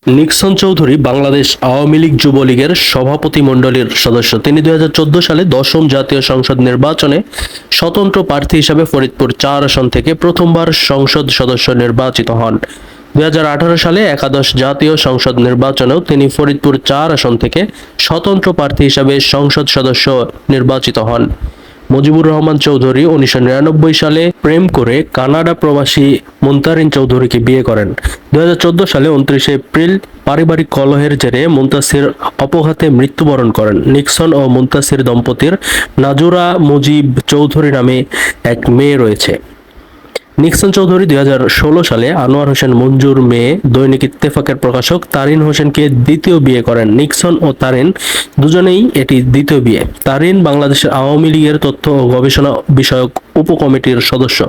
Nixon Chowdhury Bangladesh Awami League যুবলীগের সভাপতিমণ্ডলীর সদস্য। তিনি 2014 সালে 10ম জাতীয় সংসদ নির্বাচনে স্বতন্ত্র প্রার্থী হিসেবে ফরিদপুর 4 আসন থেকে প্রথমবার সংসদ সদস্য নির্বাচিত হন। 2018 সালে একাদশ জাতীয় সংসদ নির্বাচনেও তিনি ফরিদপুর 4 আসন থেকে স্বতন্ত্র প্রার্থী হিসেবে সংসদ সদস্য নির্বাচিত হন। মুজিবুর রহমান চৌধুরী 1999 সালে প্রেম করে কানাডা প্রবাসী মুনতারিন চৌধুরীকে বিয়ে করেন। 2014 সালে 29 এপ্রিল পারিবারিক কলহের জেরে মুনতাসির অপঘাতে মৃত্যুবরণ করেন। নিক্সন ও মুনতাসির দম্পতির নাজুরা মুজিব চৌধুরী নামে এক মেয়ে রয়েছে। নিক্সন চৌধুরী 2016 সালে আনোয়ার হোসেন মঞ্জুর মেয়ে দৈনিক ইত্তেফাকের প্রকাশক তারিন হোসেনকে দ্বিতীয় বিয়ে করেন। নিক্সন ও তারিন দুজনেই এটি দ্বিতীয় বিয়ে। তারিন বাংলাদেশের আওয়ামী লীগের তথ্য ও গবেষণা বিষয়ক উপকমিটির সদস্য।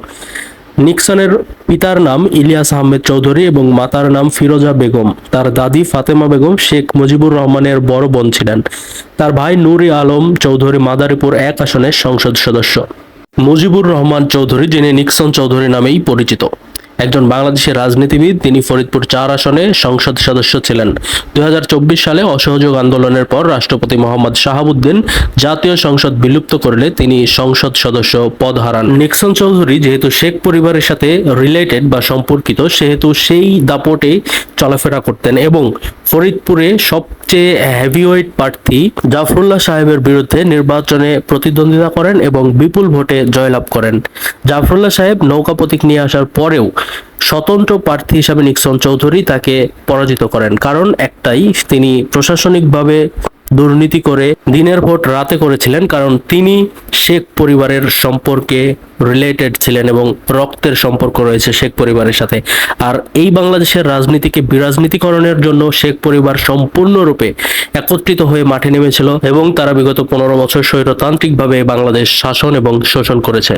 নিক্সনের পিতার নাম ইলিয়াস আহমেদ চৌধুরী এবং মাতার নাম ফিরোজা বেগম। তার দাদি ফাতেমা বেগম শেখ মুজিবুর রহমানের বড় বোন ছিলেন। তার ভাই নুরি আলম চৌধুরী মাদারীপুর 1 আসনের সংসদ সদস্য। মুজিবুর রহমান চৌধুরী, যিনি নিক্সন চৌধুরী নামেই পরিচিত, একজন বাংলাদেশের রাজনীতিবিদ। তিনি ফরিদপুর 4 আসনে সংসদ সদস্য ছিলেন। 2024 সালে অসহযোগ আন্দোলনের পর রাষ্ট্রপতি মোহাম্মদ শাহাবুদ্দিন জাতীয় সংসদ বিলুপ্ত করলে তিনি সংসদ সদস্য পদ হারান। নিক্সন চৌধুরী যেহেতু শেখ পরিবারের সাথে রিলেটেড বা সম্পর্কিত, সেহেতু সেই দাপটে চলাফেরা করতেন এবং ফরিদপুরে সবচেয়ে হেভিওয়েট প্রার্থী জাফরুল্লাহ সাহেবের বিরুদ্ধে নির্বাচনে প্রতিদ্বন্দ্বিতা করেন এবং বিপুল ভোটে জয়লাভ করেন। জাফরুল্লাহ সাহেব নৌকা প্রতীক নিয়ে আসার পরেও স্বতন্ত্র প্রার্থী হিসাবে নিক্সন চৌধুরী তাকে পরাজিত করেন। কারণ একটাই, তিনি প্রশাসনিকভাবে দুর্নীতি করে দিনের ভোট রাতে করেছিলেন, কারণ তিনি শেখ পরিবারের সম্পর্কে রিলেটেড ছিলেন এবং রক্তের সম্পর্ক রয়েছে শেখ পরিবারের সাথে। আর এই বাংলাদেশের রাজনীতিকে বিরাজনীতিকরণের জন্য শেখ পরিবার সম্পূর্ণরূপে একত্রিত হয়ে মাঠে নেমেছিল এবং তারা বিগত 15 বছর স্বৈরতান্ত্রিকভাবে বাংলাদেশ শাসন এবং শোষণ করেছে।